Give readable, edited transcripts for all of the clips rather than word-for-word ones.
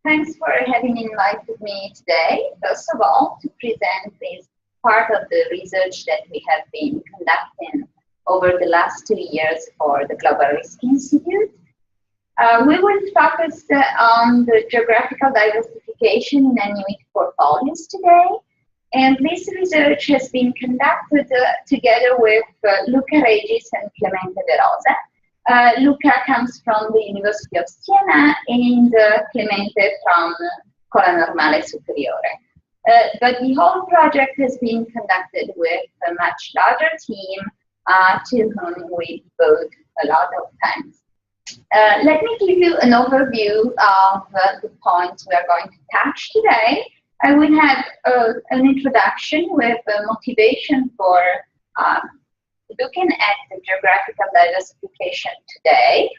Thanks for having invited me today, first of all, to present this part of the research that we have been conducting over the last 2 years for the Global Risk Institute. We will focus on the geographical diversification in annuity portfolios today. And this research has been conducted together with Luca Regis and Clemente De Rosa. Luca comes from the University of Siena and Clemente from Scuola Normale Superiore. But the whole project has been conducted with a much larger team to whom we devote a lot of time. Let me give you an overview of the points we are going to touch today. I will have an introduction with motivation for looking at the geographical diversification today.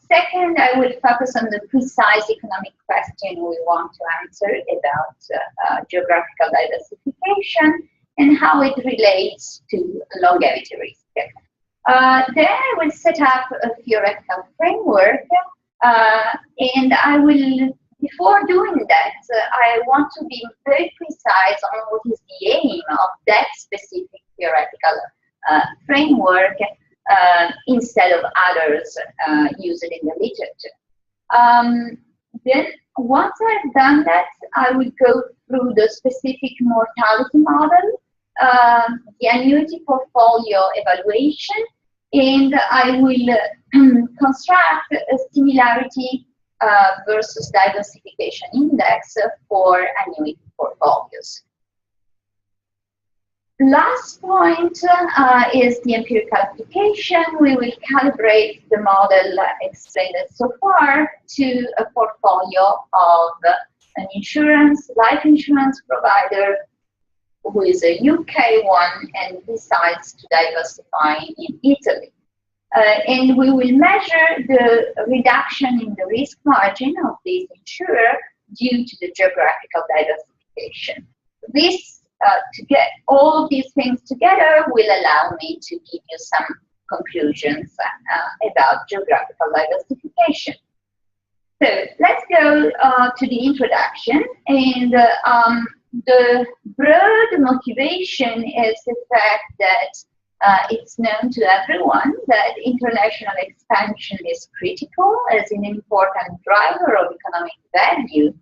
Second, I will focus on the precise economic question we want to answer about geographical diversification and how it relates to longevity risk. Then I will set up a theoretical framework, and I will, before doing that, I want to be very precise on what is the aim of that specific theoretical framework instead of others used in the literature. Then, once I've done that, I will go through the specific mortality model, the annuity portfolio evaluation, and I will construct a similarity versus diversification index for annuity portfolios. Last point is the empirical application. We will calibrate the model explained so far to a portfolio of an life insurance provider who is a UK one and decides to diversify in Italy. And we will measure the reduction in the risk margin of this insurer due to the geographical diversification. This, to get all of these things together, will allow me to give you some conclusions about geographical diversification. So let's go to the introduction, and the broad motivation is the fact that it's known to everyone that international expansion is critical as an important driver of economic value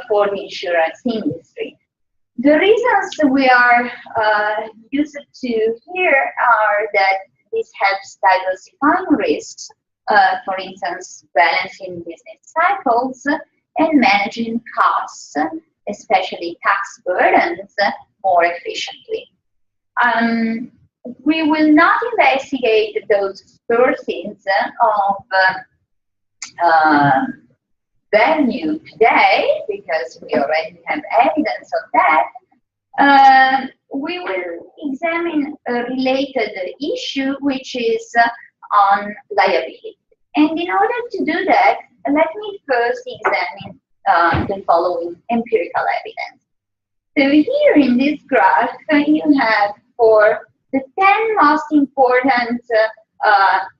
for the insurance industry. The reasons we are used to here are that this helps diversifying risks, for instance, balancing business cycles and managing costs, especially tax burdens, more efficiently. We will not investigate those sources of value today because we already have evidence of that. We will examine a related issue, which is on liability. And in order to do that, let me first examine the following empirical evidence. So here in this graph, you have for the 10 most important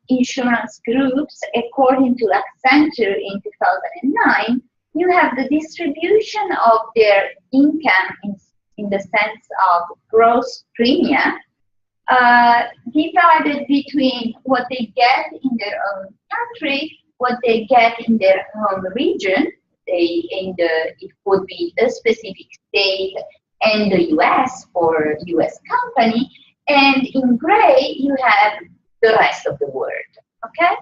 insurance groups, according to Accenture in 2009, you have the distribution of their income in the sense of gross premium divided between what they get in their own country, what they get in their home region. It would be a specific state and the US for US company, and in gray you have the rest of the world. Okay,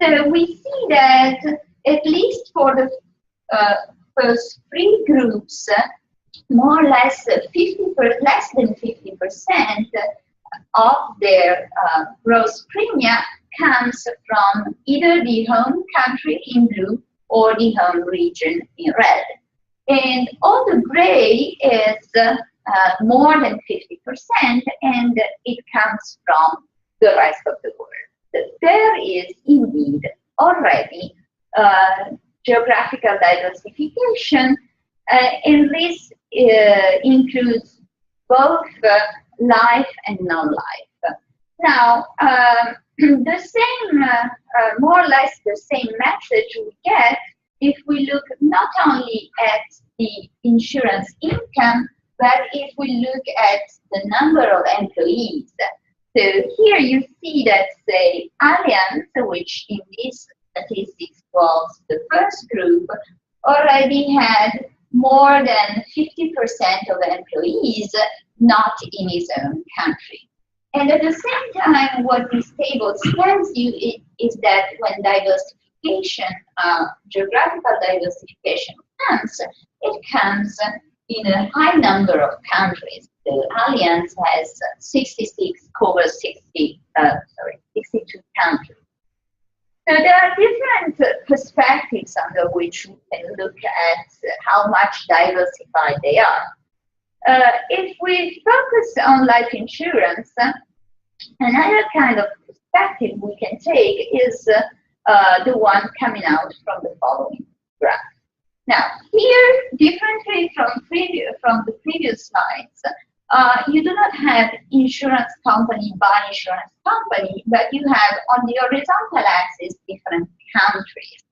so we see that at least for the first three groups, more or less less than 50% of their gross premium comes from either the home country in blue or the home region in red. And all the gray is more than 50%, and it comes from the rest of the world. So there is indeed already geographical diversification, and this includes both life and non-life. Now, the same, more or less the same message we get if we look not only at the insurance income, but if we look at the number of employees. So here you see that, say, Allianz, which in this statistics was the first group, already had more than 50% of employees not in his own country. And at the same time, what this table tells you is that when diversification, geographical diversification comes, it comes in a high number of countries. The Allianz has 62 countries. So there are different perspectives under which we can look at how much diversified they are. If we focus on life insurance, another kind of perspective we can take is the one coming out from the following graph. Now, here, differently from the previous slides, you do not have insurance company by insurance company, but you have on the horizontal axis different countries.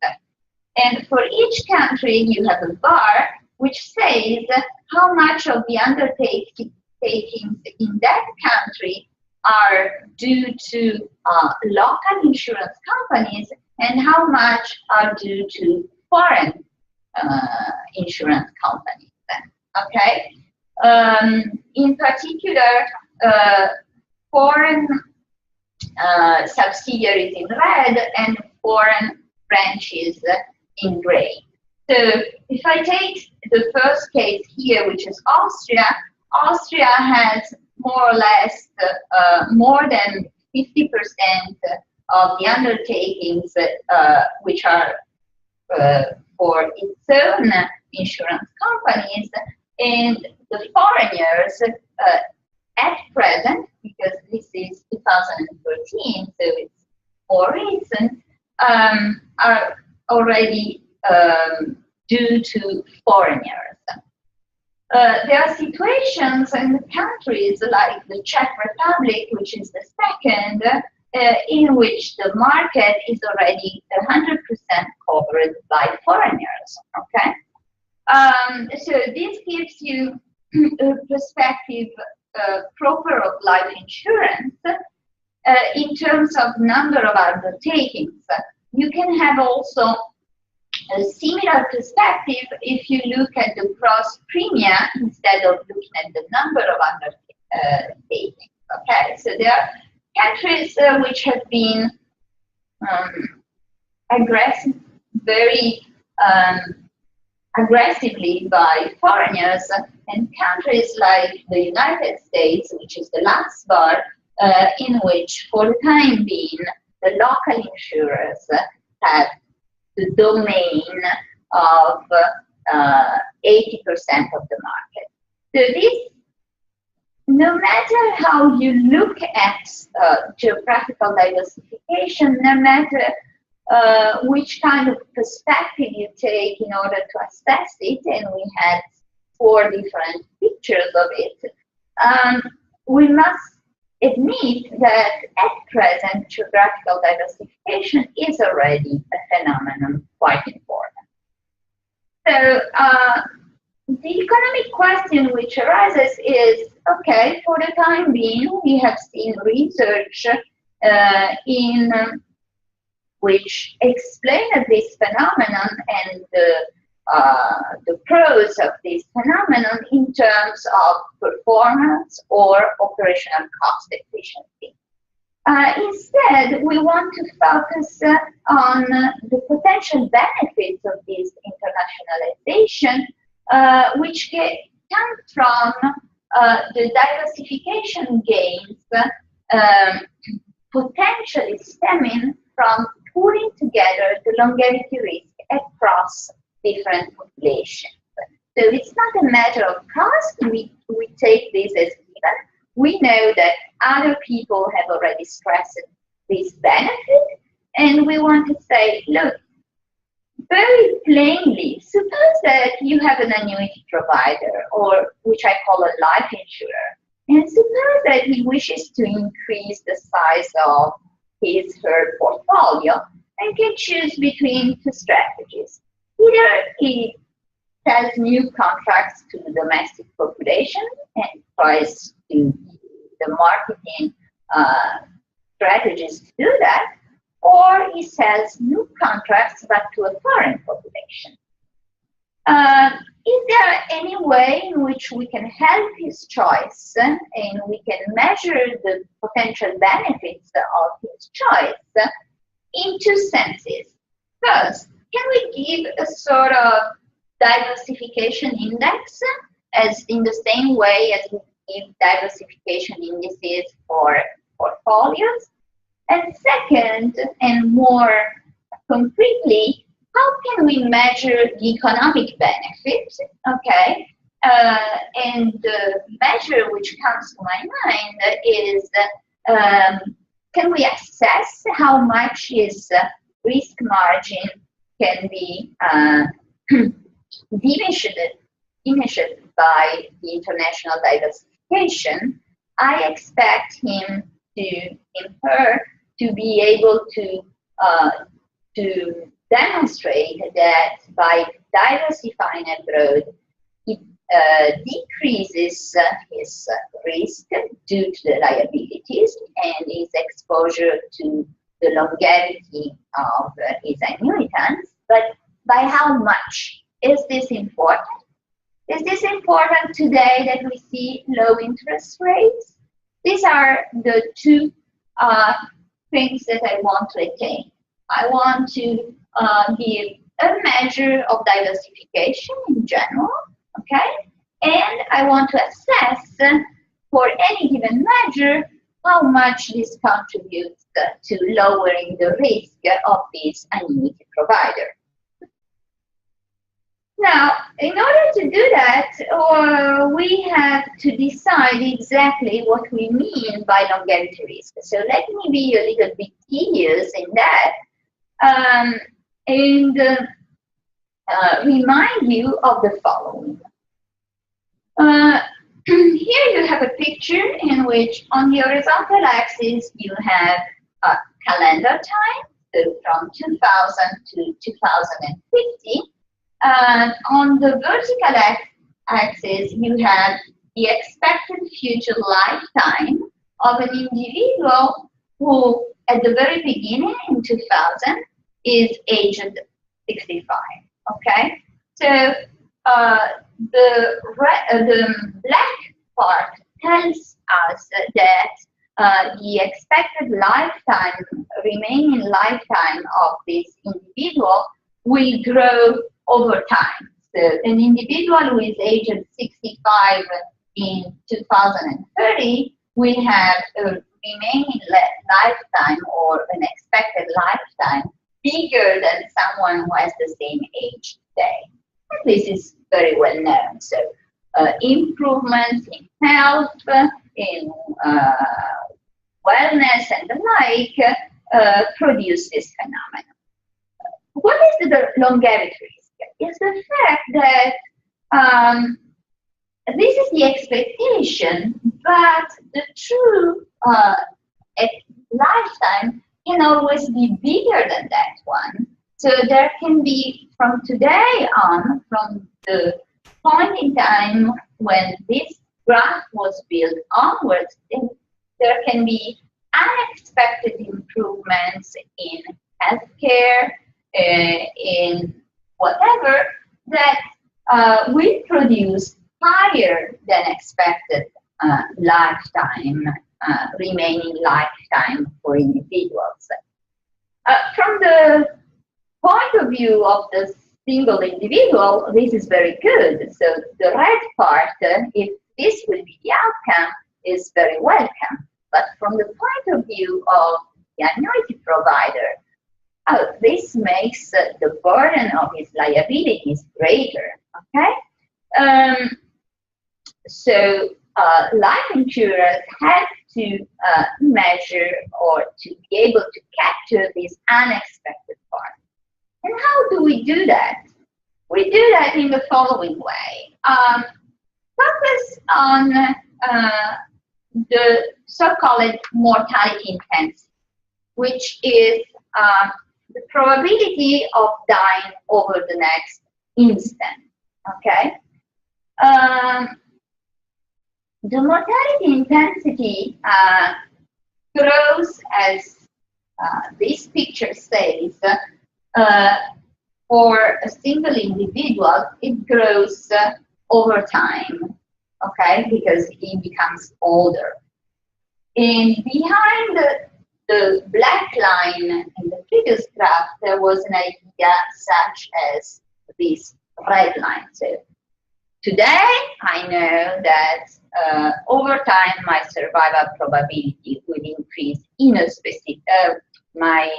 And for each country, you have a bar which says how much of the undertakings in that country are due to local insurance companies and how much are due to foreign insurance companies. Okay? In particular, foreign subsidiaries in red and foreign branches in gray. So if I take the first case here, which is Austria, Austria has more or less more than 50% of the undertakings which are for its own insurance companies, and the foreigners at present, because this is 2013, so it's more recent, are already due to foreigners. There are situations in countries like the Czech Republic, which is the second, in which the market is already 100% covered by foreigners. Okay, so this gives you a perspective proper of life insurance in terms of number of undertakings. You can have also a similar perspective if you look at the gross premium instead of looking at the number of undertakings. Okay, so there are countries which have been aggressive, very aggressively by foreigners, and countries like the United States, which is the last bar, in which for the time being the local insurers have the domain of 80% of the market. So this, no matter how you look at geographical diversification, no matter which kind of perspective you take in order to assess it, and we had 4 different pictures of it, we must admit that at present geographical diversification is already a phenomenon quite important. So the economic question which arises is, okay, for the time being we have seen research in which explain this phenomenon and the pros of this phenomenon in terms of performance or operational cost efficiency. Instead, we want to focus on the potential benefits of this internationalization, which come from the diversification gains potentially stemming from putting together the longevity risk across different populations. So it's not a matter of cost. We take this as given. We know that other people have already stressed this benefit, and we want to say, look, very plainly, suppose that you have an annuity provider, or which I call a life insurer, and suppose that he wishes to increase the size of his/her portfolio and can choose between 2 strategies. Either it sells new contracts to the domestic population and tries to the marketing strategies to do that, or he sells new contracts but to a foreign population. Is there any way in which we can help his choice and we can measure the potential benefits of his choice in two senses? First, can we give a sort of diversification index, as in the same way as we give diversification indices for portfolios? And second, and more concretely, how can we measure the economic benefit? Okay, and the measure which comes to my mind is, can we assess how much his risk margin can be diminished by the international diversification? I expect him to be able to demonstrate that by diversifying abroad, it decreases his risk due to the liabilities and his exposure to the longevity of his annuitants. But by how much? Is this important? Is this important today that we see low interest rates? These are the two things that I want to attain. I want to give a measure of diversification in general, okay? And I want to assess for any given measure how much this contributes to lowering the risk of this annuity provider. Now, in order to do that, we have to decide exactly what we mean by longevity risk. So let me be a little bit tedious in that and remind you of the following. Here you have a picture in which on the horizontal axis you have calendar time, so from 2000 to 2050. And on the vertical axis, you have the expected future lifetime of an individual who, at the very beginning in 2000, is aged 65. Okay, so the black part tells us that the expected lifetime, remaining lifetime of this individual will grow over time. So an individual who is aged 65 in 2030 will have a remaining lifetime or an expected lifetime bigger than someone who has the same age today. And this is very well known. So improvements in health, in wellness and the like produce this phenomenon. What is the longevity risk? Is the fact that this is the expectation, but the true lifetime can always be bigger than that one. So there can be, from today on, from the point in time when this graph was built onwards, there can be unexpected improvements in healthcare, in whatever, that will produce higher than expected lifetime, remaining lifetime for individuals. From the point of view of the single individual, this is very good. So the red part, if this will be the outcome, is very welcome. But from the point of view of the annuity provider, this makes the burden of his liabilities greater. Okay, so life insurers have to measure or to be able to capture this unexpected part. And how do we do that? We do that in the following way. Focus on the so-called mortality intensity, which is the probability of dying over the next instant. Okay. The mortality intensity grows as this picture says. For a single individual, it grows over time, okay, because he becomes older. And behind the black line in the previous graph, there was an idea such as this red line. So today, I know that over time, my survival probability will increase in a specific, my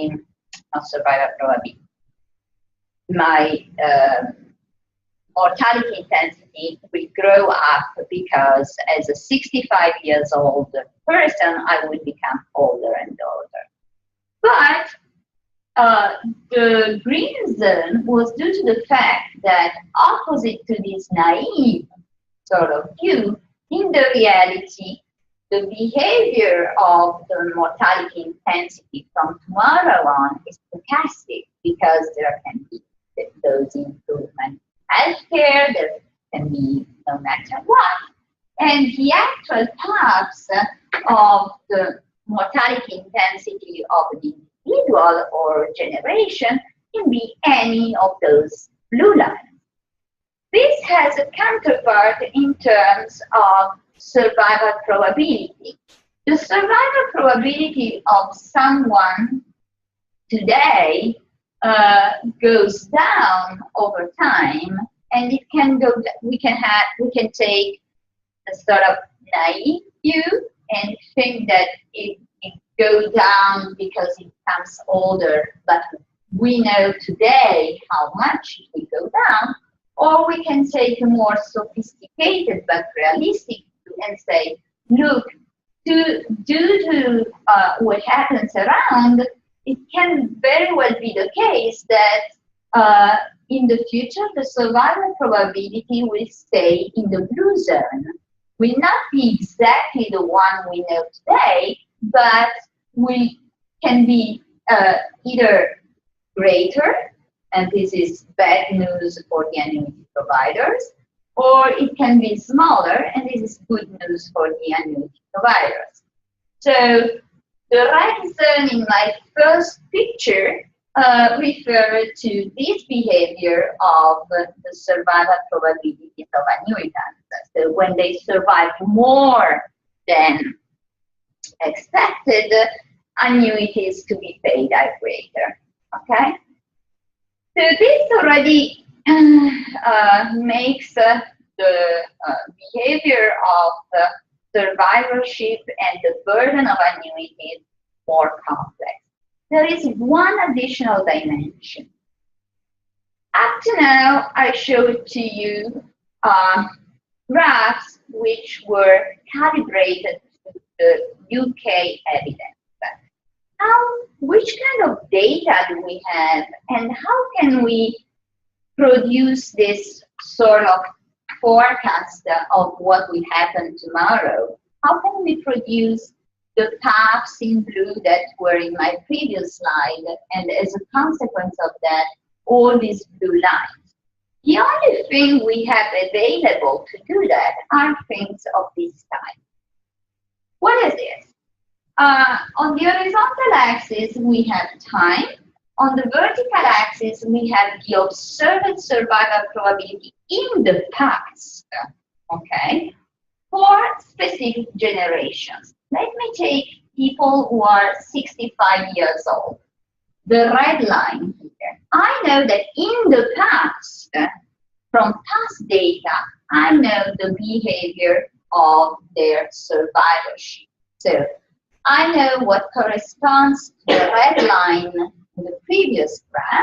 mortality intensity will grow up because as a 65 years old person, I will become older and older. But the green zone was due to the fact that opposite to this naive sort of view, in the reality, the behavior of the mortality intensity from tomorrow on is stochastic because there can be those improvements. Healthcare, there can be no matter what, and the actual paths of the mortality intensity of an individual or generation can be any of those blue lines. This has a counterpart in terms of survival probability. The survival probability of someone today goes down over time, and it can go. We can take a sort of naive view and think that it goes down because it becomes older, but we know today how much it will go down. Or we can take a more sophisticated but realistic view and say, look, due to what happens around, it can very well be the case that in the future the survival probability will stay in the blue zone. Will not be exactly the one we know today, but can be either greater, and this is bad news for the annuity providers, or it can be smaller, and this is good news for the annuity providers. So the red zone in my first picture referred to this behavior of the survival probabilities of annuitants. So when they survive more than expected, annuities to be paid are greater. Okay? So this already makes the behavior of survivorship and the burden of annuities more complex. There is one additional dimension. Up to now, I showed to you graphs which were calibrated to the UK evidence. Which kind of data do we have, and how can we produce this sort of forecast of what will happen tomorrow? How can we produce the paths in blue that were in my previous slide, and as a consequence of that, all these blue lines? The only thing we have available to do that are things of this type. What is this? On the horizontal axis, we have time. On the vertical axis, we have the observed survival probability in the past, okay, for specific generations. Let me take people who are 65 years old. The red line here. I know that in the past, from past data, I know the behavior of their survivorship. So I know what corresponds to the red line in the previous graph,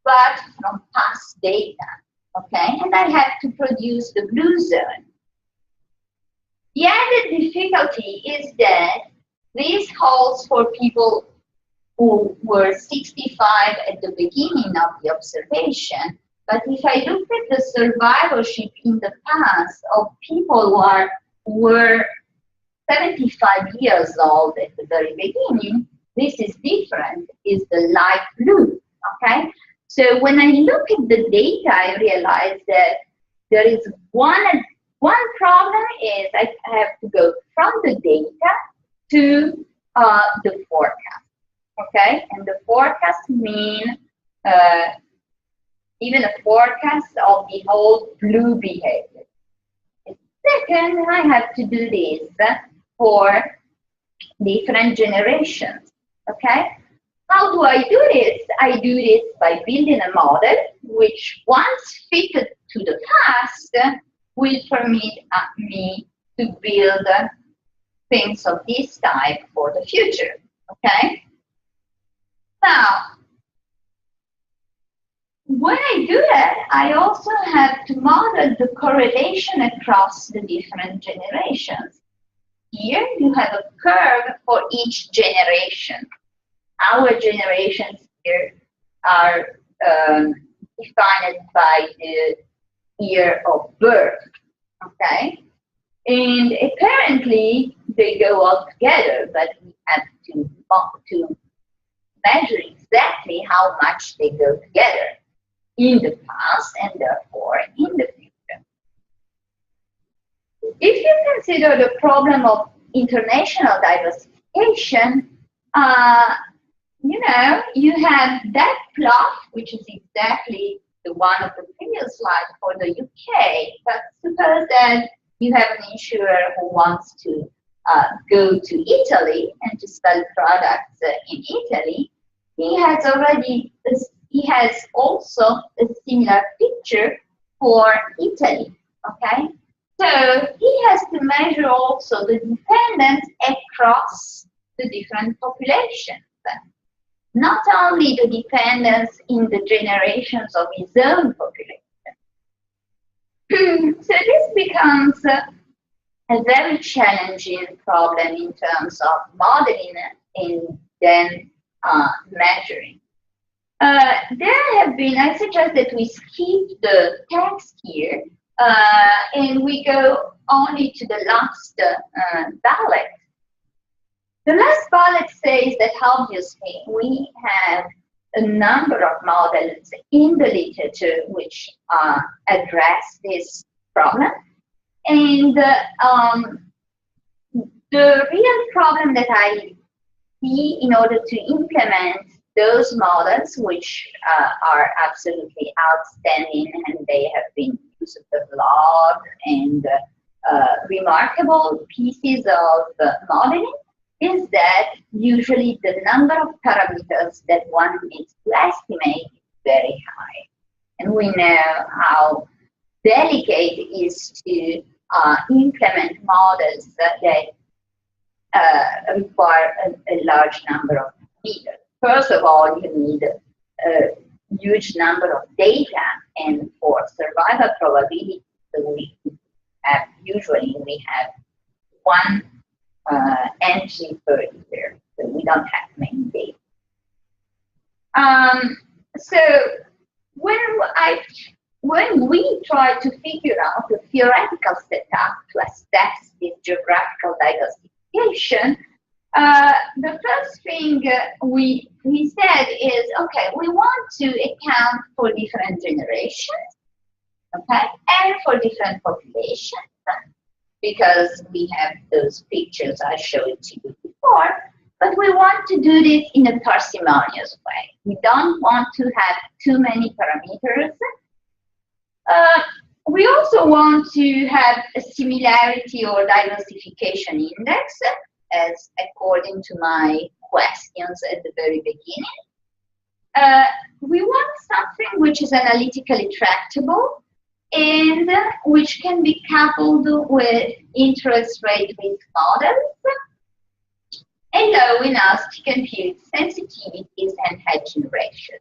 but from past data, okay? And I have to produce the blue zone. The added difficulty is that this holds for people who were 65 at the beginning of the observation, but if I look at the survivorship in the past of people who were 75 years old at the very beginning, this is different, is the light blue, okay? So when I look at the data, I realize that there is one problem is I have to go from the data to the forecast, okay? And the forecast means even a forecast of the whole blue behavior. Second, I have to do this for different generations, okay? How do I do this? I do this by building a model which, once fitted to the past, will permit me to build things of this type for the future, okay? Now, when I do that, I also have to model the correlation across the different generations. Here you have a curve for each generation. Our generations here are defined by the year of birth, okay? And apparently they go all together, but we have to measure exactly how much they go together in the past and therefore in the future. If you consider the problem of international diversification, you know, you have that plot, which is exactly the one of the previous slide for the UK, but suppose that you have an insurer who wants to go to Italy and to sell products in Italy. He has also a similar picture for Italy, okay? So he has to measure also the dependence across the different populations. Not only the dependence in the generations of his own population. So this becomes a very challenging problem in terms of modeling and then measuring. There have been, I suggest that we skip the text here and we go only to the last bullet. The last bullet says that obviously we have a number of models in the literature which address this problem. And the real problem that I see in order to implement those models, which are absolutely outstanding and they have been used a lot and remarkable pieces of modeling, is that usually the number of parameters that one needs to estimate is very high. And we know how delicate it is to implement models that require a large number of parameters. First of all, you need a huge number of data, and for survival probability, usually we have one entry per year, so we don't have many data. So when we try to figure out the theoretical setup to assess this geographical diversification, the first thing we said is, okay, we want to account for different generations, okay, and for different populations, because we have those pictures I showed to you before, but we want to do this in a parsimonious way. We don't want to have too many parameters. We also want to have a similarity or diversification index, as according to my questions at the very beginning. We want something which is analytically tractable and which can be coupled with interest rate risk models, allowing us to compute sensitivities and hedging ratios.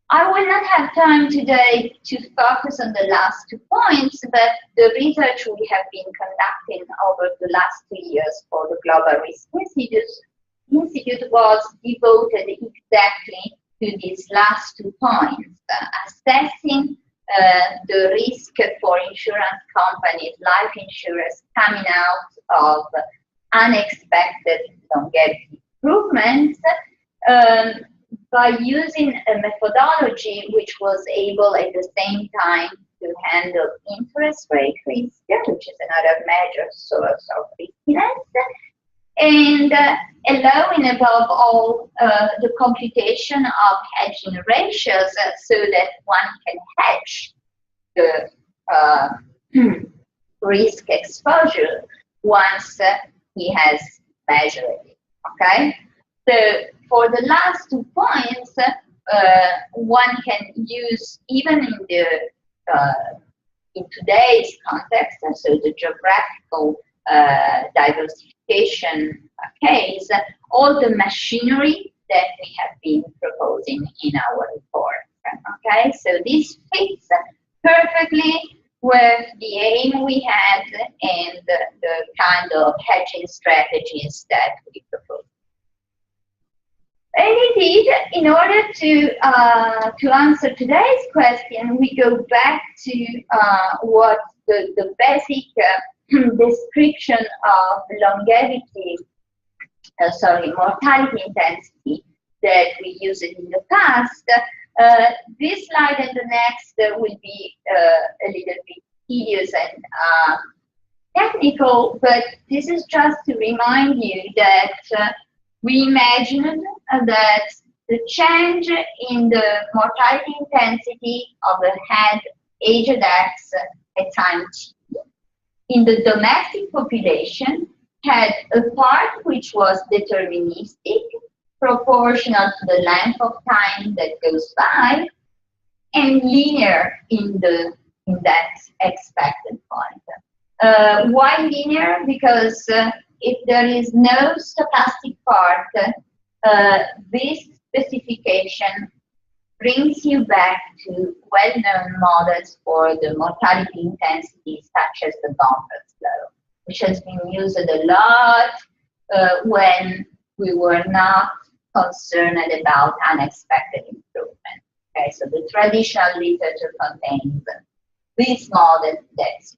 I will not have time today to focus on the last 2 points, but the research we have been conducting over the last 2 years for the Global Risk Institute was devoted exactly to these last 2 points, assessing the risk for insurance companies, life insurers, coming out of unexpected longevity improvements by using a methodology which was able at the same time to handle interest rate risk, which is another major source of riskiness, and allowing above all the computation of hedging ratios so that one can hedge the risk exposure once he has measured it. Okay, so for the last 2 points, one can use even in the in today's context, so the geographical diversification case, all the machinery that we have been proposing in our report. Okay, so this fits perfectly with the aim we had and the kind of hedging strategies that we propose. And indeed, in order to answer today's question, we go back to what the basic description of longevity, mortality intensity that we used in the past. This slide and the next will be a little bit tedious and technical, but this is just to remind you that we imagined that the change in the mortality intensity of a head aged X at time t in the domestic population had a part which was deterministic, proportional to the length of time that goes by, and linear in that expected point. Why linear? Because if there is no stochastic part, this specification brings you back to well-known models for the mortality intensity, such as the Gompertz law, which has been used a lot when we were not concerned about unexpected improvement. Okay, so the traditional literature contains this model that's.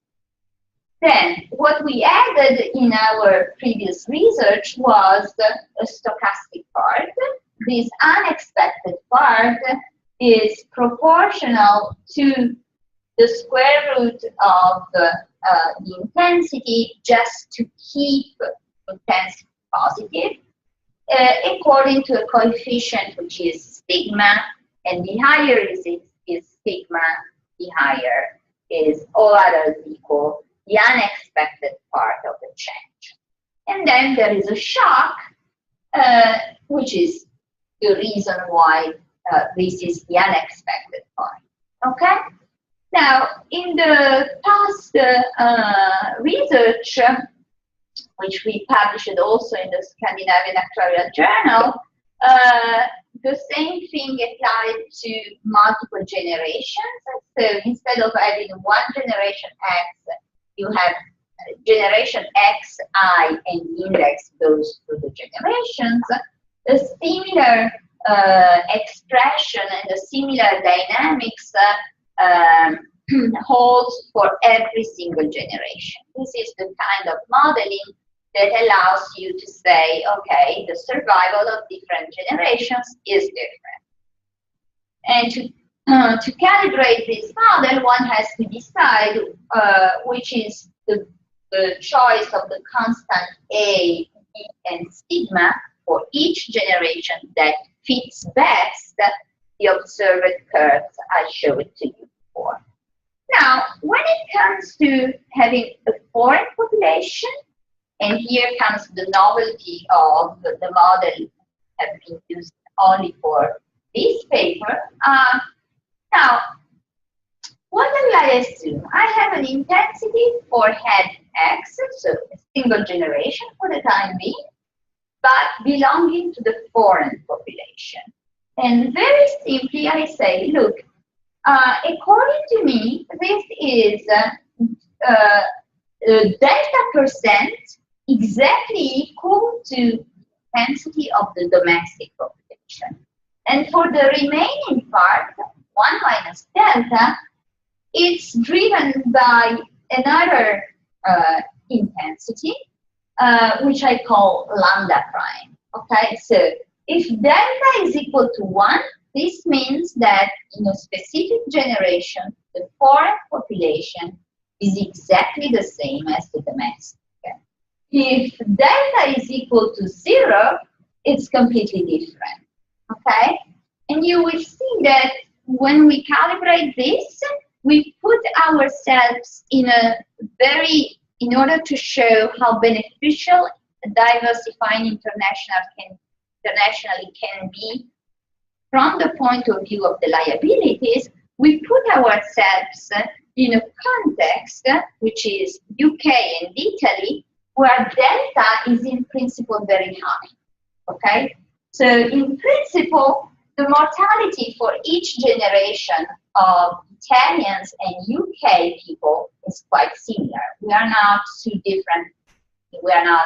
Then, what we added in our previous research was a stochastic part. This unexpected part is proportional to the square root of the intensity, just to keep intensity positive, according to a coefficient which is sigma, and the higher is sigma, the higher is all others equal, the unexpected part of the change. And then there is a shock, which is the reason why this is the unexpected point. Okay? Now, in the past research, which we published also in the Scandinavian Actuarial Journal, the same thing applied to multiple generations. So instead of having one generation X, you have generation Xi, and the index goes through the generations. A similar expression and a similar dynamics holds for every single generation. This is the kind of modeling that allows you to say, okay, the survival of different generations is different. And to calibrate this model, one has to decide which is the choice of the constant A, B, and sigma for each generation that fits best the observed curves I showed to you before. Now, when it comes to having a foreign population, and here comes the novelty of the model have been used only for this paper. Now, what will I assume? I have an intensity for head X, so a single generation for the time being, but belonging to the foreign population. And very simply, I say, look, according to me, this is delta percent exactly equal to intensity of the domestic population. And for the remaining part, 1 minus delta, it's driven by another intensity, which I call lambda prime. Okay, so if delta is equal to 1, this means that in a specific generation, the foreign population is exactly the same as the domestic. Okay? If delta is equal to 0, it's completely different. Okay? And you will see that when we calibrate this, we put ourselves in order to show how beneficial diversifying internationally can be from the point of view of the liabilities. We put ourselves in a context which is UK and Italy, where delta is in principle very high. Okay? So in principle, the mortality for each generation of Italians and UK people is quite similar. We are not too different. We are not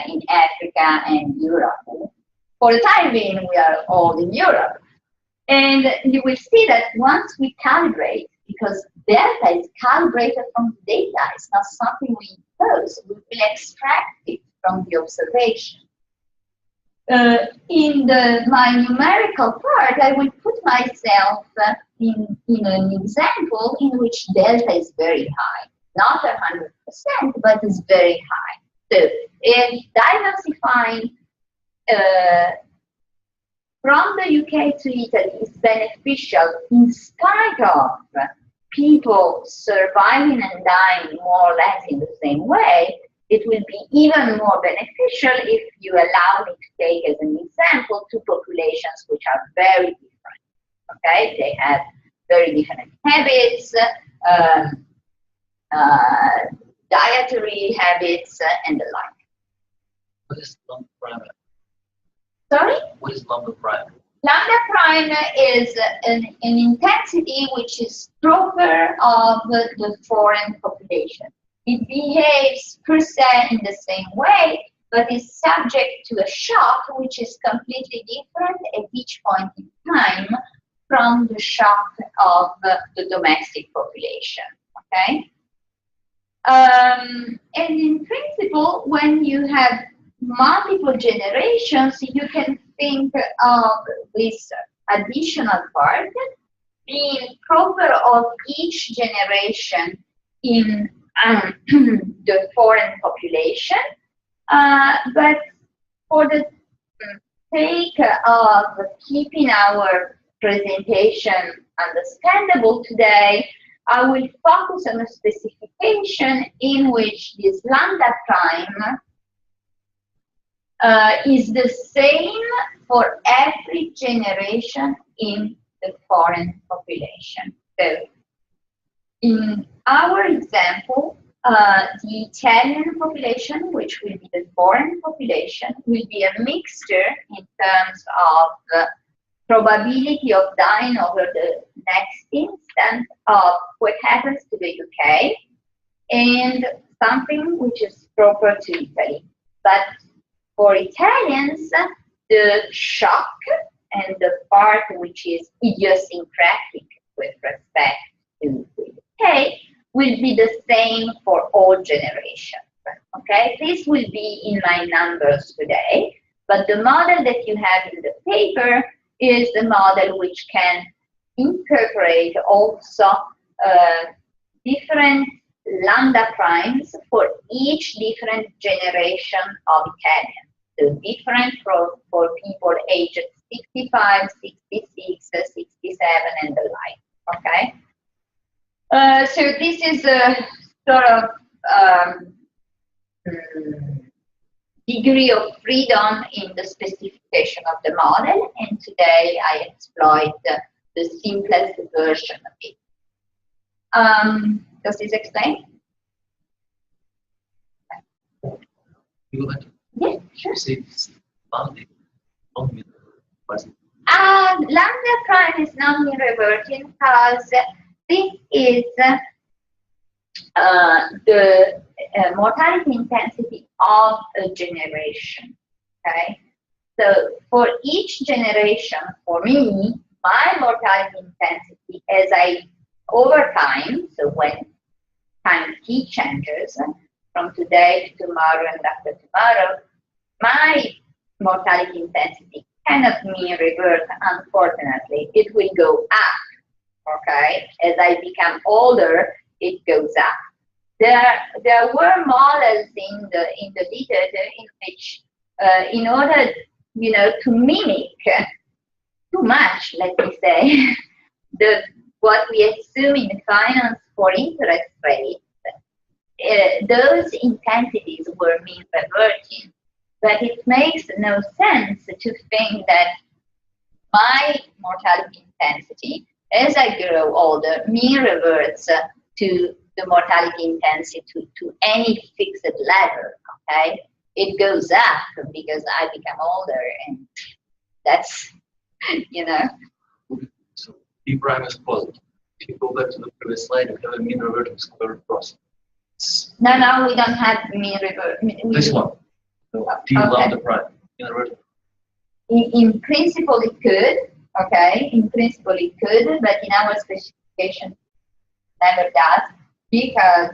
in Africa and Europe. For the time being, we are all in Europe. And you will see that once we calibrate, because delta is calibrated from the data, it's not something we impose, we will extract it from the observation. In my numerical part, I will put myself in an example in which delta is very high. Not 100%, but it's very high. So if diversifying from the UK to Italy is beneficial in spite of people surviving and dying more or less in the same way, it will be even more beneficial if you allow me to take as an example two populations which are very different. Okay, they have very different habits, dietary habits, and the like. What is lambda prime? Sorry? What is lambda prime? Lambda prime is an intensity which is proper of the foreign population. It behaves per se in the same way, but is subject to a shock which is completely different at each point in time from the shock of the domestic population. Okay? And in principle, when you have multiple generations, you can think of this additional part being proper of each generation in the foreign population, but for the sake of keeping our presentation understandable today, I will focus on a specification in which this lambda prime is the same for every generation in the foreign population. So, in our example, the Italian population, which will be the foreign population, will be a mixture in terms of probability of dying over the next instant of what happens to the UK and something which is proper to Italy. But for Italians, the shock and the part which is idiosyncratic with respect to the UK will be the same for all generations. Okay, this will be in my numbers today, but the model that you have in the paper is the model which can incorporate also different lambda primes for each different generation of Italians. So different for people aged 65, 66, 67, and the like. Okay. So this is a sort of degree of freedom in the specification of the model, and today I exploit the simplest version of it. Does this explain? You like Yeah, sure. say lambda Lambda prime is non-reverting because this is the mortality intensity of a generation. Okay, so for each generation, for me, my mortality intensity as over time, so when time t changes from today to tomorrow and after tomorrow, my mortality intensity cannot mean revert, unfortunately. It will go up, okay? As I become older, it goes up. There were models in the literature in which, in order, to mimic too much, let me say, what we assume in finance for interest rates, those intensities were mean reverting. But it makes no sense to think that my mortality intensity, as I grow older, mean reverts to the mortality intensity to any fixed level, okay? It goes up because I become older, and that's, So P prime is positive. If you go back to the previous slide, you have a mean reverting square process. No, we don't have mean revert. This one. So T lambda prime. Mean reverting. In principle, it could, okay? In principle, it could, but in our specification, never does, because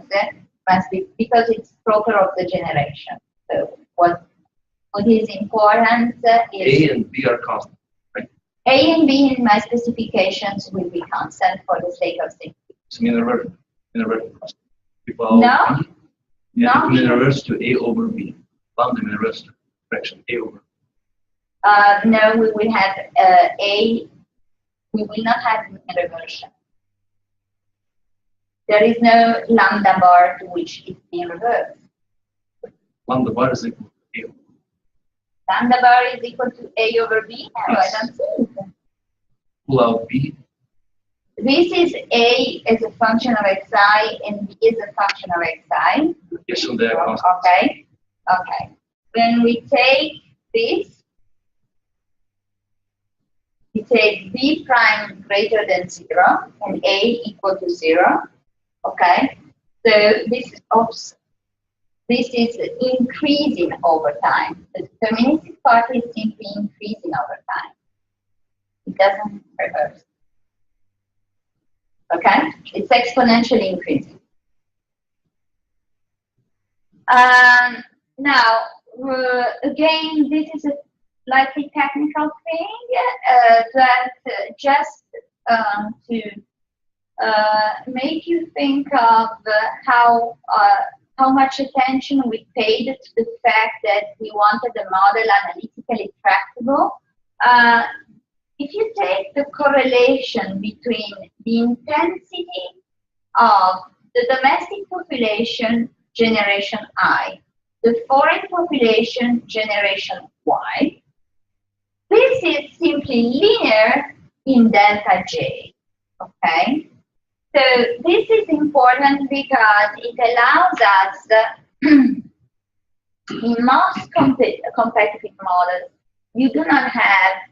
it's proper of the generation. So what is important is A and B are constant, right? A and B in my specifications will be constant for the sake of safety. It's mean reverting constant. No, it mean reverts to A over B. Lambda mean reverts to fraction A over B. No, we will have we will not have mean reversion. There is no lambda bar to which it mean reverse. Lambda bar is equal to A over B. Lambda bar is equal to A over B? No, Yes. I don't see it. Pull out B. This is A as a function of xi and B as a function of xi. Yes, so they are constant. Okay. When we take this, we take B prime greater than 0 and A equal to 0. Okay. So this is increasing over time. The deterministic part is simply increasing over time. It doesn't reverse. Okay? It's exponentially increasing. Now, again, this is a slightly technical thing that just to make you think of how much attention we paid to the fact that we wanted the model analytically tractable. If you take the correlation between the intensity of the domestic population, generation I, the foreign population, generation Y, this is simply linear in delta J, okay? So this is important because it allows us, in most competitive models, you do not have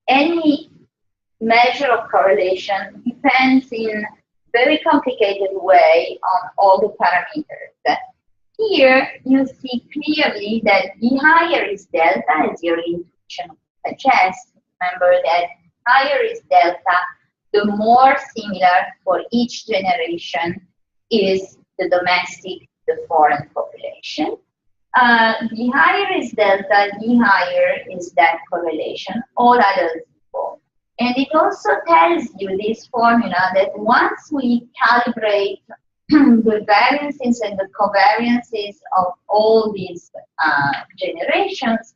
any measure of correlation, depends in very complicated way on all the parameters. Here you see clearly that the higher is delta, as your intuition suggests. Remember that higher is delta, the more similar for each generation is the domestic, the foreign population. The higher is delta, the higher is that correlation, all others equal. And it also tells you, this formula, that once we calibrate the variances and the covariances of all these generations,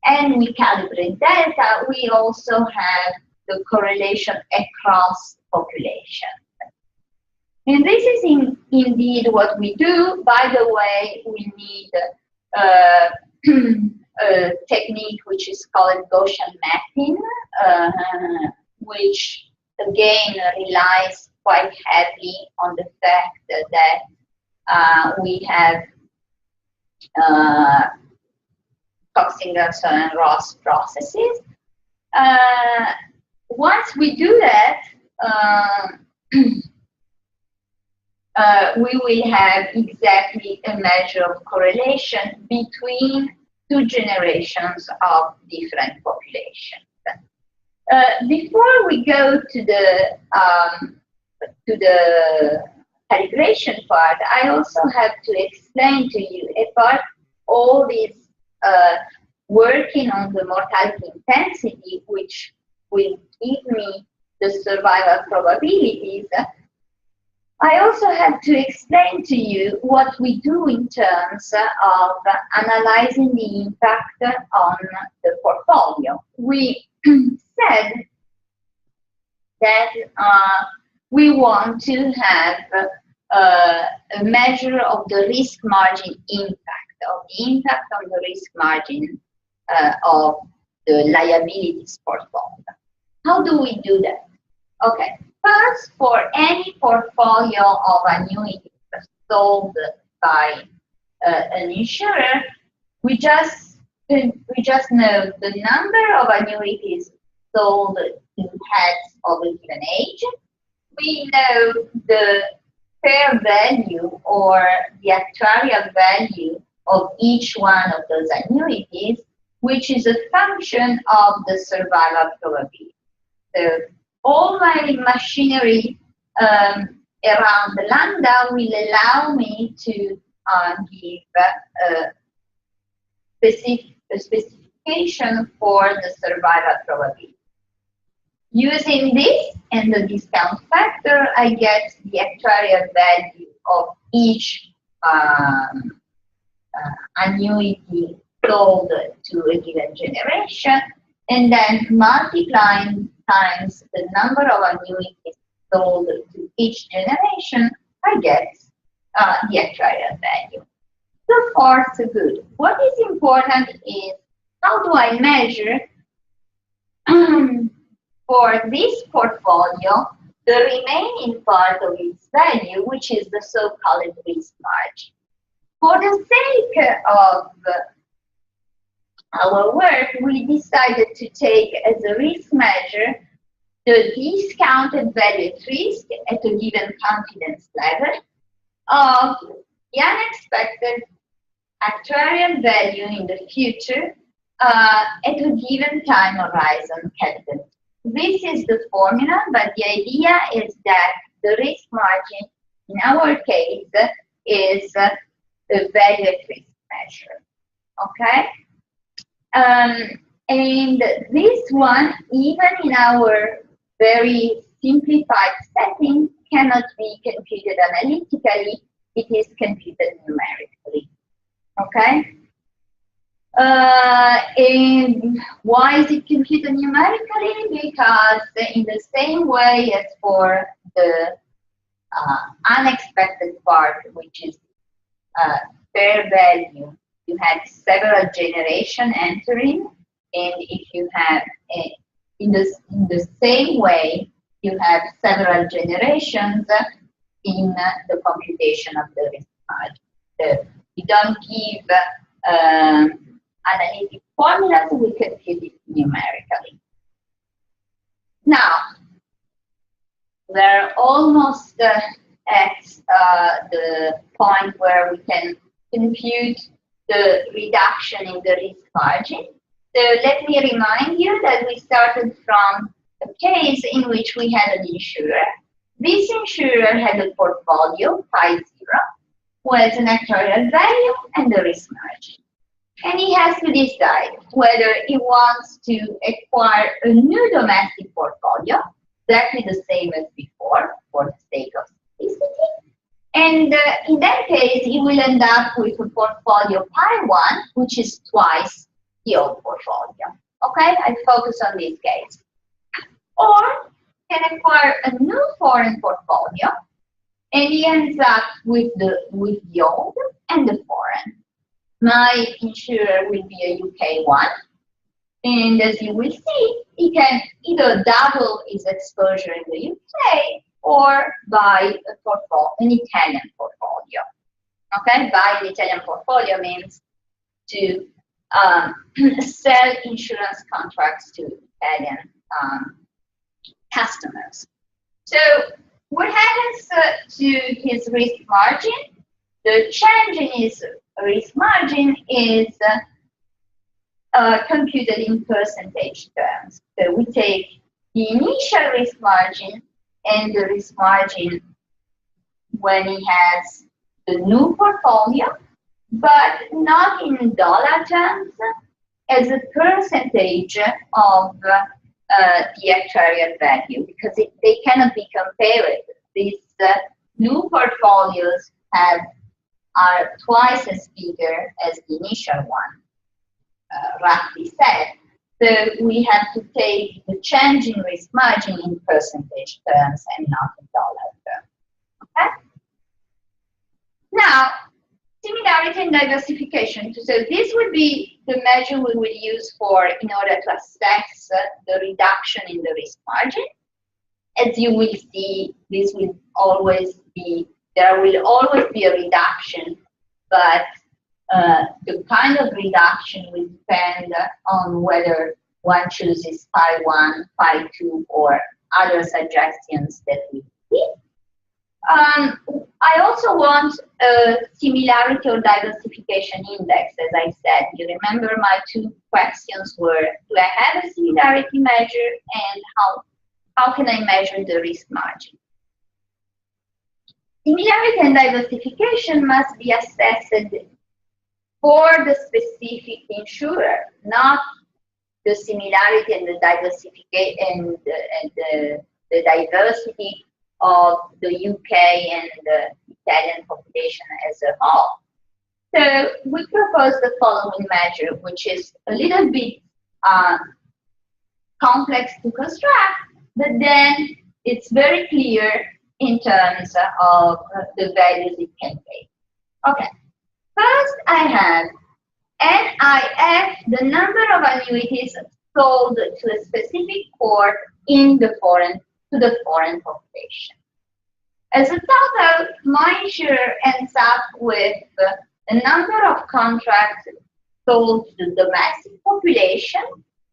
and we calibrate delta, we also have the correlation across population. And this is indeed what we do. By the way, we need a technique which is called Gaussian mapping, which again relies quite heavily on the fact that we have Cox-Ingersoll and Ross processes. Once we do that, we will have exactly a measure of correlation between two generations of different populations. Before we go to the calibration part, I also have to explain to you a part all this working on the mortality intensity, which will give me the survival probabilities, I also have to explain to you what we do in terms of analyzing the impact on the portfolio. We said that we want to have a measure of the risk margin impact, on the risk margin of the liabilities portfolio. How do we do that? Okay, first, for any portfolio of annuities sold by an insurer, we just know the number of annuities sold to heads of a given age. We know the fair value or the actuarial value of each one of those annuities, which is a function of the survival probability. So all my machinery around the lambda will allow me to give a specification for the survival probability. Using this and the discount factor, I get the actuarial value of each annuity sold to a given generation, and then multiplying times the number of annuities sold to each generation, I get the actuarial value. So far, so good. What is important is how do I measure for this portfolio the remaining part of its value, which is the so-called risk margin. For the sake of our work, we decided to take as a risk measure the discounted value at risk at a given confidence level of the unexpected actuarial value in the future at a given time horizon capital. This is the formula, but the idea is that the risk margin in our case is the value at risk measure. Okay? And this one, even in our very simplified setting, cannot be computed analytically, it is computed numerically. Okay? And why is it computed numerically? Because in the same way as for the unexpected part, which is fair value, you have several generations entering, and if you have in the same way, you have several generations in the computation of the risk margin. So we don't give analytic formulas, we compute it numerically. Now, we're almost at the point where we can compute the reduction in the risk margin. So let me remind you that we started from a case in which we had an insurer. This insurer had a portfolio, pi 0, who has an actuarial value and the risk margin. And he has to decide whether he wants to acquire a new domestic portfolio, exactly the same as before, for the sake of simplicity. And in that case, he will end up with a portfolio pi 1, which is twice the old portfolio. Okay, I focus on this case. Or can acquire a new foreign portfolio, and he ends up with the old and the foreign. My insurer will be a UK one, and as you will see, he can either double his exposure in the UK or buy an Italian portfolio. Okay, buy an Italian portfolio means to sell insurance contracts to Italian customers. So what happens to his risk margin? The change in his risk margin is computed in percentage terms. So we take the initial risk margin and the risk margin when he has the new portfolio, but not in dollar terms, as a percentage of the actuarial value, because they cannot be compared. These new portfolios are twice as bigger as the initial one, roughly said. So we have to take the change in risk margin in percentage terms and not in dollar terms. Okay? Now, similarity and diversification. So this would be the measure we will use in order to assess the reduction in the risk margin. As you will see, there will always be a reduction, but the kind of reduction will depend on whether one chooses Phi 1, Phi 2, or other suggestions that we see. I also want a similarity or diversification index, as I said. You remember my two questions were, do I have a similarity measure, and how can I measure the risk margin? Similarity and diversification must be assessed for the specific insurer, not the similarity and the diversification and the diversity of the UK and the Italian population as a whole. So we propose the following measure, which is a little bit complex to construct, but then it's very clear in terms of the values it can take. Okay, first I have NIF, the number of annuities sold to a specific port in the foreign population. As a total, my insurer ends up with a number of contracts sold to the domestic population,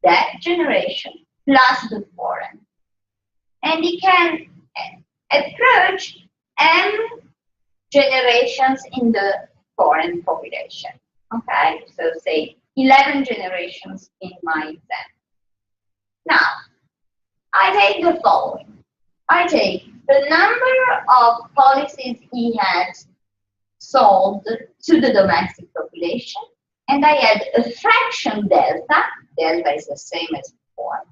that generation, plus the foreign. And it can approach M generations in the foreign population. Okay, so say 11 generations in my example. Now, I take the following. I take the number of policies he had sold to the domestic population, and I add a fraction delta is the same as before,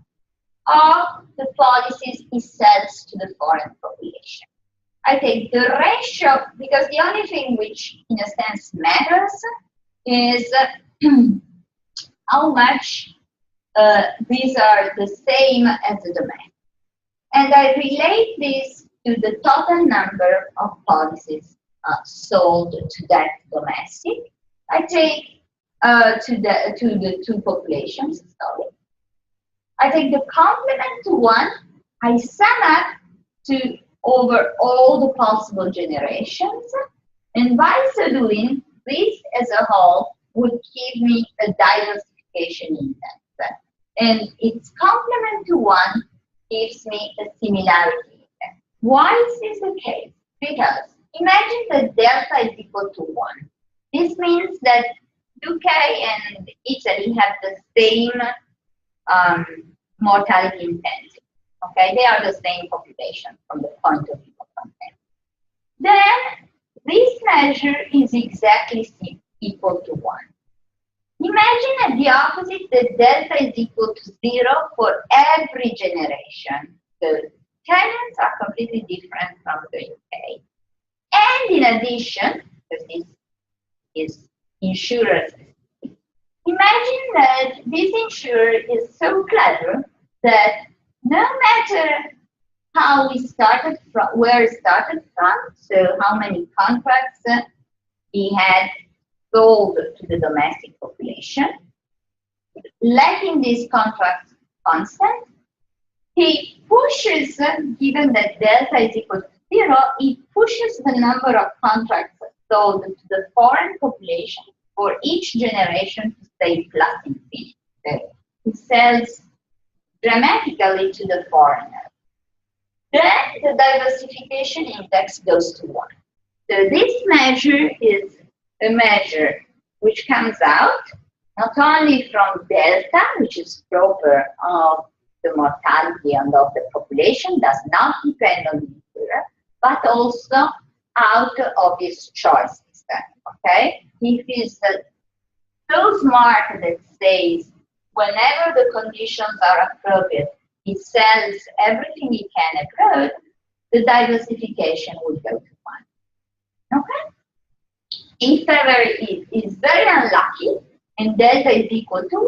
of the policies he sells to the foreign population. I take the ratio, because the only thing which, in a sense, matters is how much these are the same as the domestic. And I relate this to the total number of policies sold to that domestic. I take to the two populations, sorry. I take the complement to 1, I sum up to over all the possible generations, and by so doing, this as a whole would give me a diversification index. And its complement to 1 gives me a similarity index. Why is this the case? Because imagine that delta is equal to 1. This means that UK and Italy have the same mortality intensity. Okay, they are the same population from the point of view of content. Then this measure is exactly equal to 1. Imagine at the opposite that delta is equal to 0 for every generation. The tenants are completely different from the UK. And in addition, because this is insurers, imagine that this insurer is so clever that no matter how we started from, where it started from, so how many contracts he had sold to the domestic population, letting these contracts constant, he pushes, given that delta is equal to 0, he pushes the number of contracts sold to the foreign population for each generation to stay plus infinity. So he sells dramatically to the foreigner. Then the diversification index goes to 1. So this measure is a measure which comes out not only from delta, which is proper of the mortality and of the population, does not depend on the insurer, but also out of its choices. Okay, if he's so smart that says whenever the conditions are appropriate, he sells everything he can abroad, the diversification would go to 1. Okay? If ever it is very unlucky and delta is equal to 1,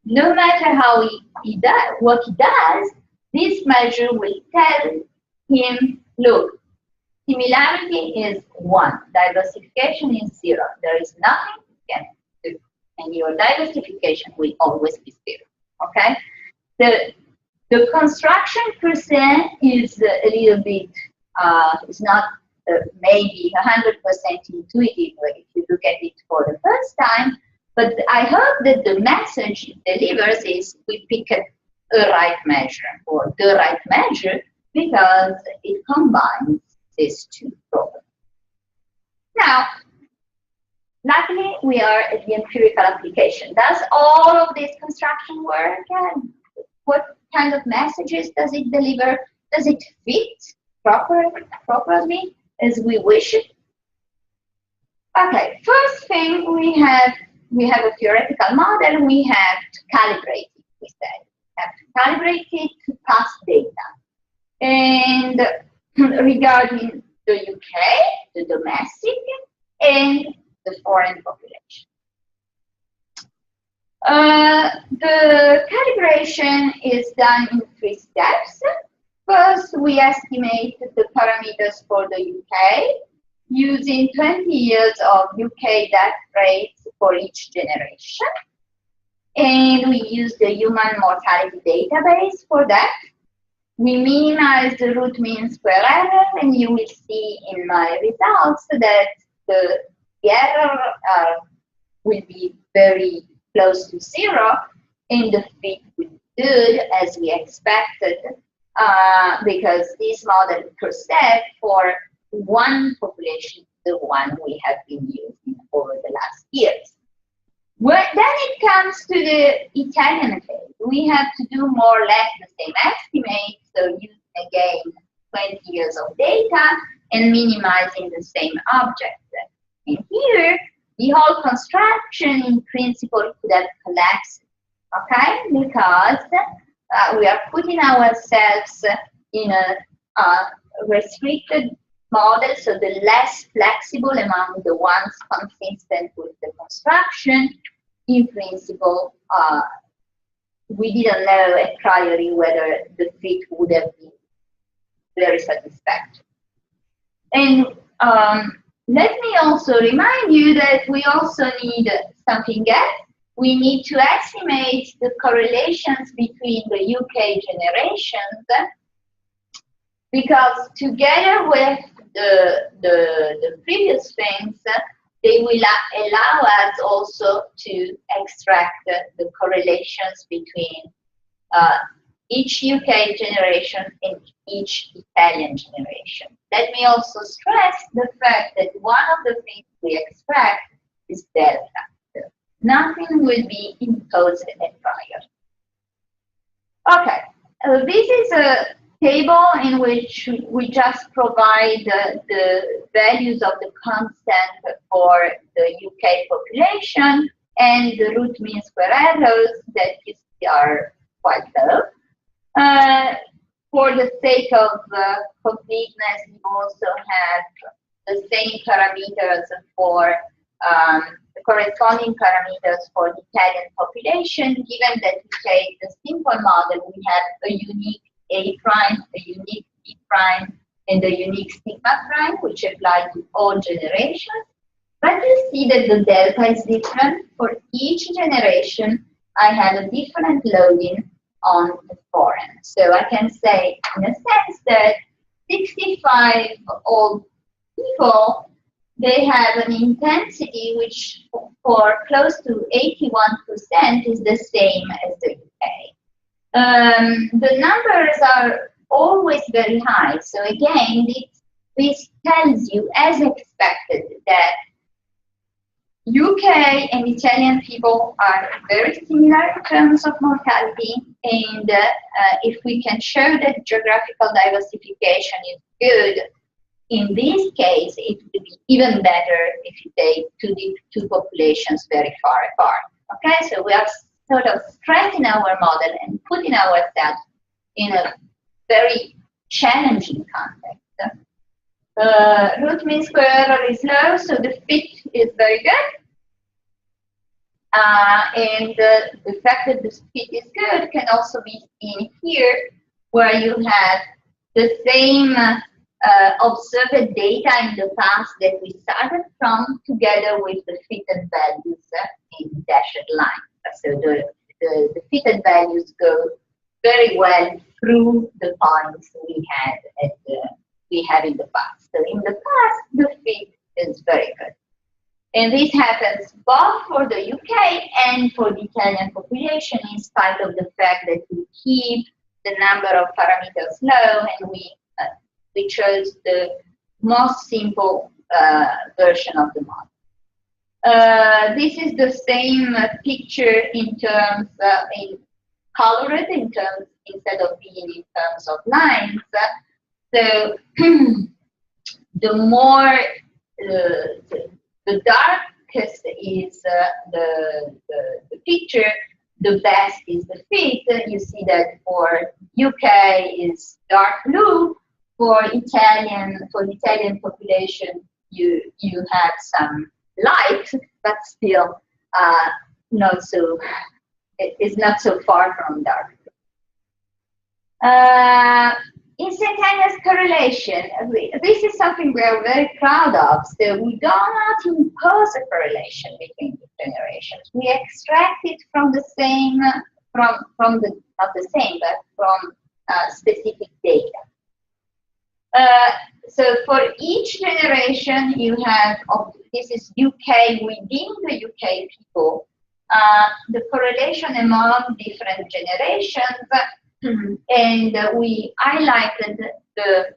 no matter how he does, what he does, this measure will tell him, look, similarity is 1, diversification is 0. There is nothing you can do, and your diversification will always be 0. Okay? The construction per se is a little bit, it's not maybe 100% intuitive if you look at it for the first time, but I hope that the message it delivers is we pick a right measure, or the right measure, because it combines these two problems. Now, luckily, we are at the empirical application. Does all of this construction work? And what kind of messages does it deliver? Does it fit properly as we wish it? Okay, first thing, we have a theoretical model. We have to calibrate it, we said. We have to calibrate it to past data. And regarding the UK, the domestic, and the foreign population. The calibration is done in 3 steps. First, we estimate the parameters for the UK using 20 years of UK death rates for each generation. And we use the human mortality database for that. We minimize the root mean square error, and you will see in my results that the error will be very close to 0, and the fit will be good as we expected, because this model per se for one population is the one we have been using over the last years. Then it comes to the Italian case. We have to do more or less the same estimate, so using again 20 years of data and minimizing the same object. And here, the whole construction in principle could have collapsed, okay? Because we are putting ourselves in a restricted model, so the less flexible among the ones consistent with the construction. In principle, we didn't know a priori whether the fit would have been very satisfactory. And let me also remind you that we also need something else. We need to estimate the correlations between the UK generations, because together with the previous things, they will allow us also to extract the correlations between each UK generation and each Italian generation. Let me also stress the fact that one of the things we extract is delta. Nothing will be imposed at prior. Okay, this is a table in which we just provide the values of the constant for the UK population and the root mean square errors that you see are quite low. For the sake of completeness, you also have the same parameters for the corresponding parameters for the Italian population. Given that we take the simple model, we have a unique A prime, a unique B prime, and a unique sigma prime, which apply to all generations. But you see that the delta is different. For each generation, I have a different loading on the foreign. So I can say, in a sense, that 65 old people, they have an intensity which for close to 81% is the same as the UK. The numbers are always very high. So again, this tells you, as expected, that UK and Italian people are very similar in terms of mortality, and if we can show that geographical diversification is good, in this case, it would be even better if you take two populations very far apart. Okay, so we are sort of stressing our model and putting ourselves in a very challenging context. Root mean square error is low, so the fit is very good. And the fact that the fit is good can also be seen here, where you have the same observed data in the past that we started from, together with the fitted values in dashed lines. So the fitted values go very well through the points we had in the past. So in the past, the fit is very good. And this happens both for the UK and for the Italian population, in spite of the fact that we keep the number of parameters low, and we chose the most simple version of the model. This is the same picture in terms in colored, in terms instead of being in terms of lines. So the more the darkest is the picture, the best is the fit. You see that for UK is dark blue. For the Italian population, you have some light, but still not so. It's not so far from dark. Instantaneous correlation. This is something we are very proud of. So we do not impose a correlation between the generations. We extract it from the same, from the not the same, but from specific data. So for each generation, you have, this is UK, within the UK people, the correlation among different generations, and we highlighted the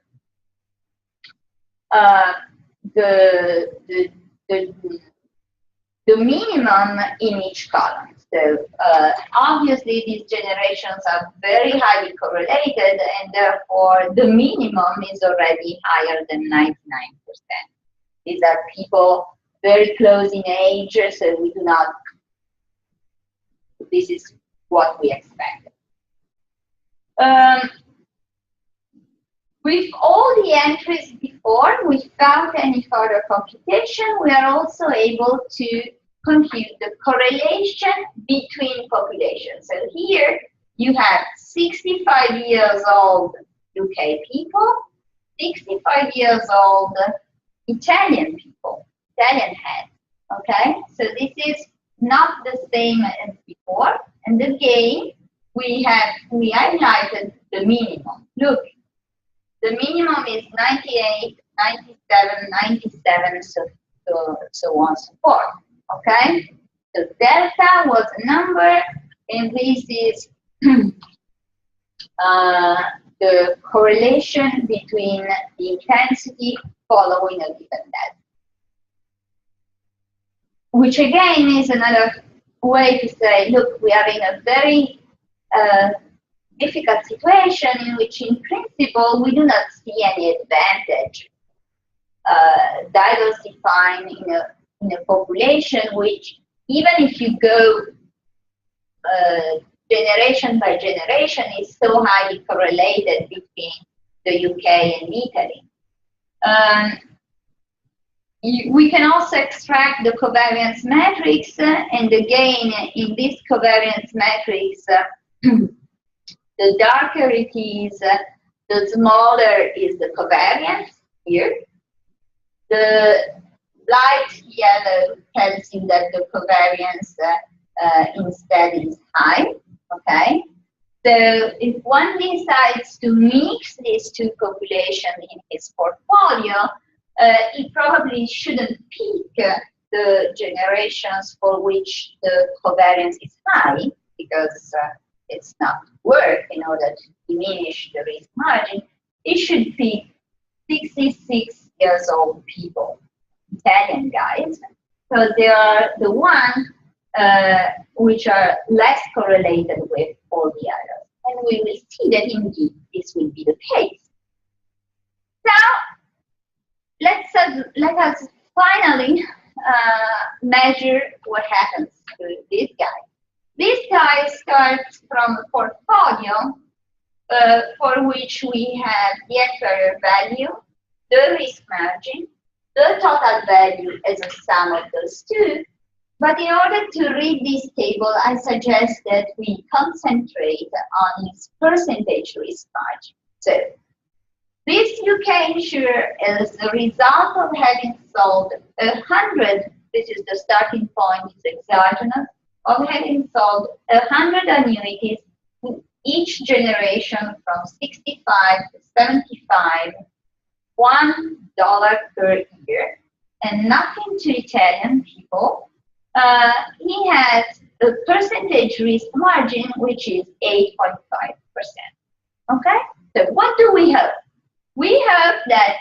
minimum in each column. So obviously these generations are very highly correlated, and therefore the minimum is already higher than 99%. These are people very close in age, so we do not, this is what we expected. With all the entries before, without any further computation, we are also able to compute the correlation between populations. So here you have 65 years old UK people, 65 years old Italian people, Italian heads. Okay, so this is not the same as before. And again, we highlighted the minimum. Look, the minimum is 98, 97, 97, so on and so forth. Okay, so delta was a number, and this is the correlation between the intensity following a given delta. Which again is another way to say, look, we are in a very difficult situation in which, in principle, we do not see any advantage diversifying in a population which, even if you go generation by generation, is so highly correlated between the UK and Italy. We can also extract the covariance matrix, and again, in this covariance matrix, the darker it is, the smaller is the covariance here. The light yellow tells you that the covariance instead is high. Okay, so if one decides to mix these two populations in his portfolio, he probably shouldn't pick the generations for which the covariance is high, because it's not worth in order to diminish the risk margin. He should pick 66 years old people, Italian guys, because they are the ones which are less correlated with all the others. And we will see that indeed this will be the case. Now, let us finally measure what happens to this guy. This guy starts from a portfolio for which we have the actuarial value, the risk margin, the total value as a sum of those two. But in order to read this table, I suggest that we concentrate on its percentage risk margin. So this UK insurer, as a result of having sold 100, this is the starting point, it's exogenous, of having sold 100 annuities to each generation from 65 to 75, $1 per year, and nothing to Italian people, he has a percentage risk margin which is 8.5%. Okay? So what do we hope? We hope that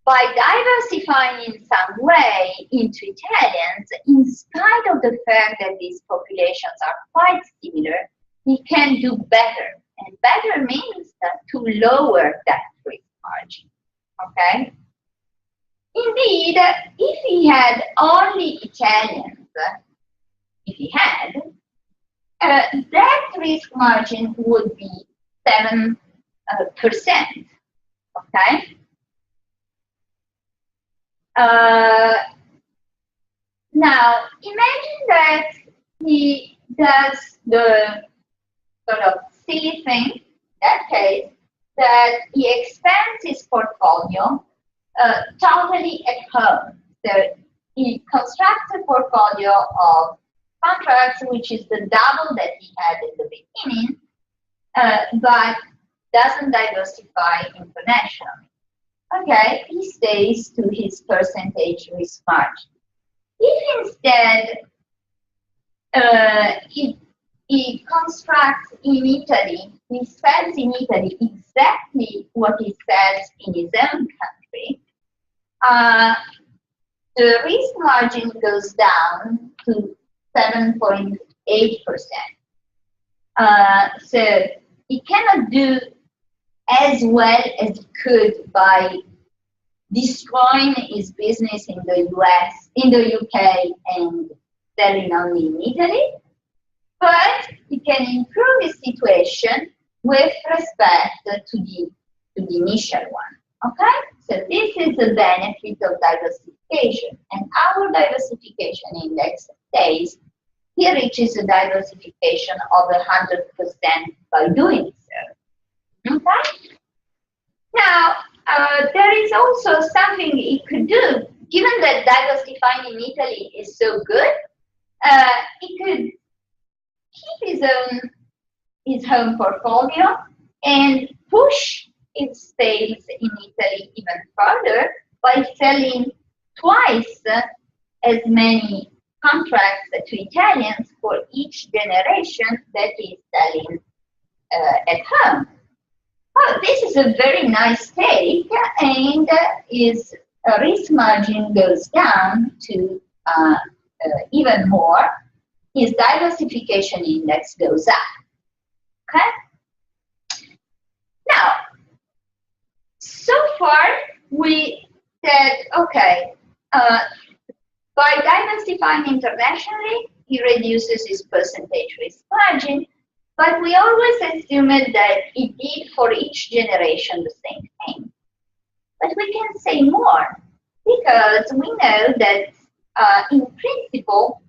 by diversifying in some way into Italians, in spite of the fact that these populations are quite similar, he can do better. And better means that to lower that risk margin. Okay? Indeed, if he had only Italians, if he had, that risk margin would be 7%. Okay? Now, imagine that he does the sort of silly thing, in that case, that he expands his portfolio totally at home. So he constructs a portfolio of contracts, which is the double that he had in the beginning, but doesn't diversify internationally. Okay, he stays to his percentage risk margin. If instead he constructs in Italy, he sells in Italy exactly what he sells in his own country, the risk margin goes down to 7.8%. So he cannot do as well as he could by destroying his business in the US, in the UK, and selling only in Italy. But he can improve his situation with respect to the initial one. Okay? So this is the benefit of diversification. And our diversification index says he reaches a diversification of 100% by doing so. Okay? Now, there is also something he could do. Given that diversifying in Italy is so good, he could keep his home portfolio and push its sales in Italy even further by selling twice as many contracts to Italians for each generation that he's selling at home. Well, this is a very nice take, and his risk margin goes down to even more. His diversification index goes up. Okay? Now, so far we said, okay, by diversifying internationally, he reduces his percentage risk margin, but we always assumed that it did for each generation the same thing. But we can say more, because we know that in principle,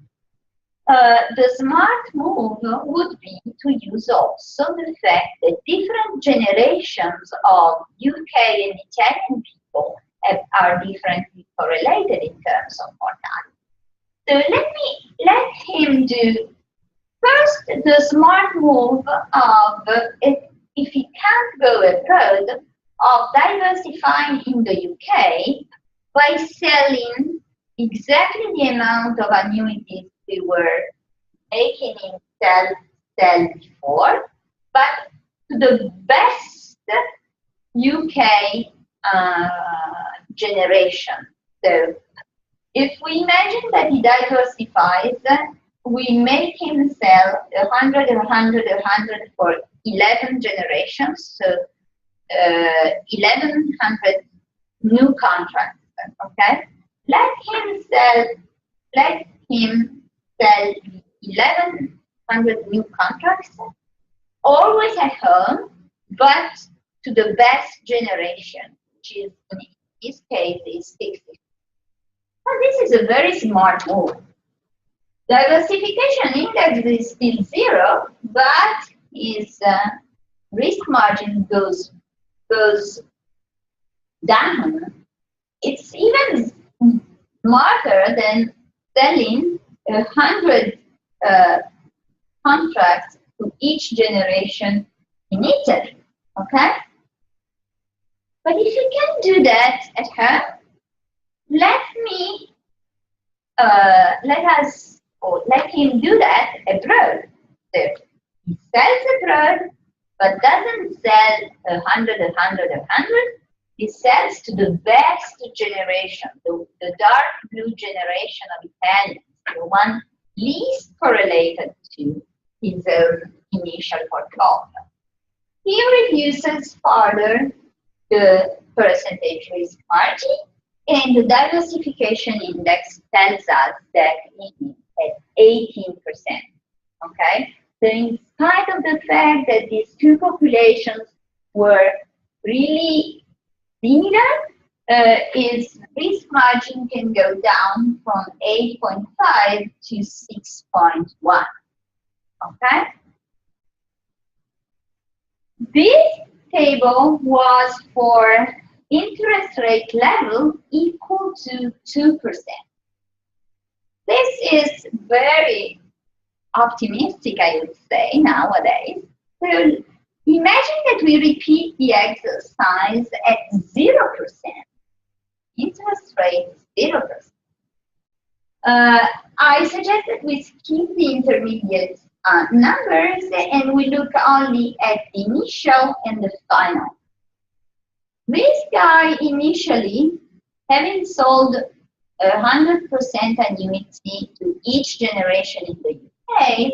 the smart move would be to use also the fact that different generations of UK and Italian people are differently correlated in terms of mortality. So let him do first the smart move of, if he can't go abroad, of diversifying in the UK by selling exactly the amount of annuities we were making him sell before, but to the best UK generation. So if we imagine that he diversifies, we make him sell 100 for 11 generations, so 1100 new contracts Okay, let him sell 1,100 new contracts, always at home, but to the best generation, which is in his case is 60. And this is a very smart move. Diversification index is still 0, but his risk margin goes down. It's even smarter than selling 100 contracts to each generation in Italy. Okay? But if you can do that at home, let him do that abroad. So he sells abroad, but doesn't sell 100. He sells to the best generation, the dark blue generation of Italians, the one least correlated to his own initial portfolio. He reduces further the percentage risk margin, and the diversification index tells us that it is at 18%. Okay? So in spite of the fact that these two populations were really similar, its risk margin can go down from 8.5 to 6.1. Okay? This table was for interest rate level equal to 2%. This is very optimistic, I would say, nowadays. So imagine that we repeat the exercise at 0%. Interest rate 0%. I suggest that we skip the intermediate numbers and we look only at the initial and the final. This guy initially, having sold 100% annuity to each generation in the UK,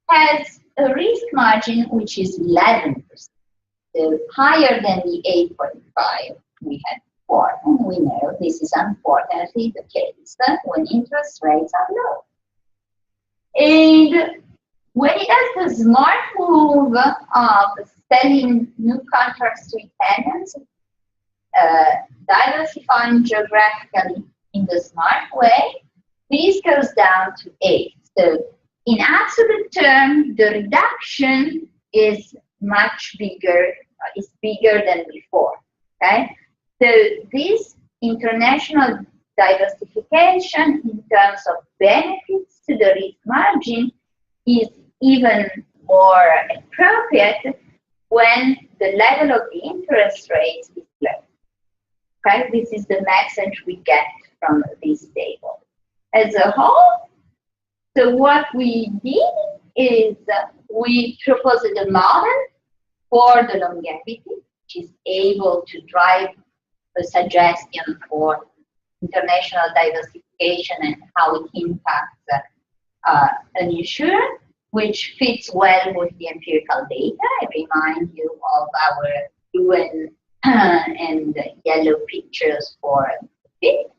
has a risk margin which is 11%, so higher than the 8.5 we had before. And we know this is unfortunately the case when interest rates are low. And when he does the smart move of selling new contracts to Italians, diversifying geographically in the smart way, this goes down to 8. So in absolute terms, the reduction is much bigger, is bigger than before. Okay, so this international diversification in terms of benefits to the risk margin is even more appropriate when the level of the interest rates is low. Okay, this is the message we get from this table. As a whole, so what we did is we proposed a model for the longevity, which is able to drive a suggestion for international diversification and how it impacts an insurer, which fits well with the empirical data. I remind you of our blue and yellow pictures for fit,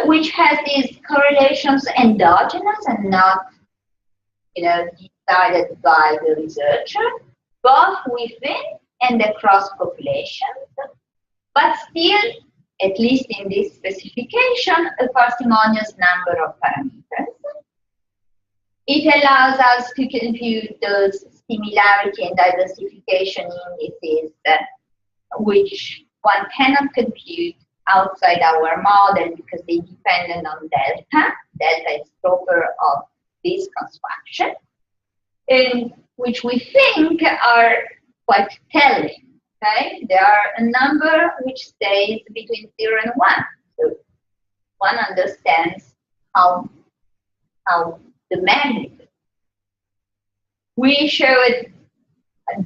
which has these correlations endogenous and not, decided by the researcher, both within and across populations, but still, at least in this specification, a parsimonious number of parameters. It allows us to compute those similarity and diversification indices which one cannot compute outside our model because they depend on delta. Delta is proper of this construction, and which we think are quite telling. Okay, there are a number which stays between 0 and 1. So one understands how the magnitude. We showed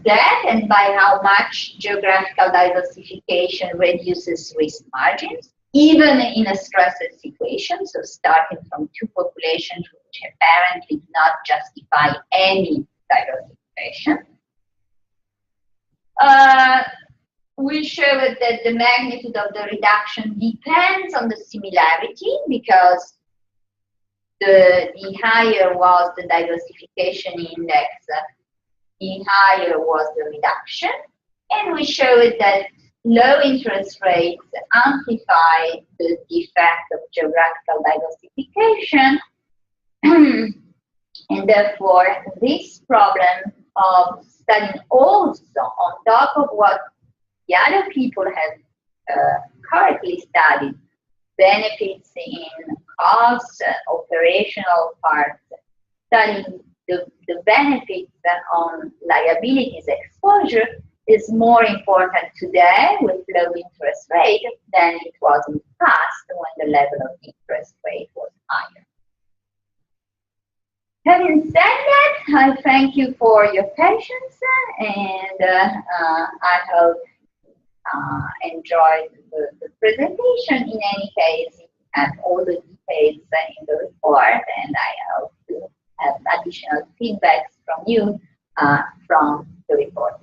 that and by how much geographical diversification reduces risk margins, even in a stressed situation. So starting from two populations which apparently do not justify any diversification. we showed that the magnitude of the reduction depends on the similarity, because the higher was the diversification index, the higher was the reduction. And we showed that low interest rates amplify the effect of geographical diversification. And therefore, this problem of studying also on top of what the other people have correctly studied, benefits in costs, operational parts, studying the benefits on liabilities exposure is more important today with low interest rate than it was in the past when the level of interest rate was higher. Having said that, I thank you for your patience, and I hope enjoyed the presentation. In any case, you have all the details in the report, and I hope to have additional feedbacks from you from the report.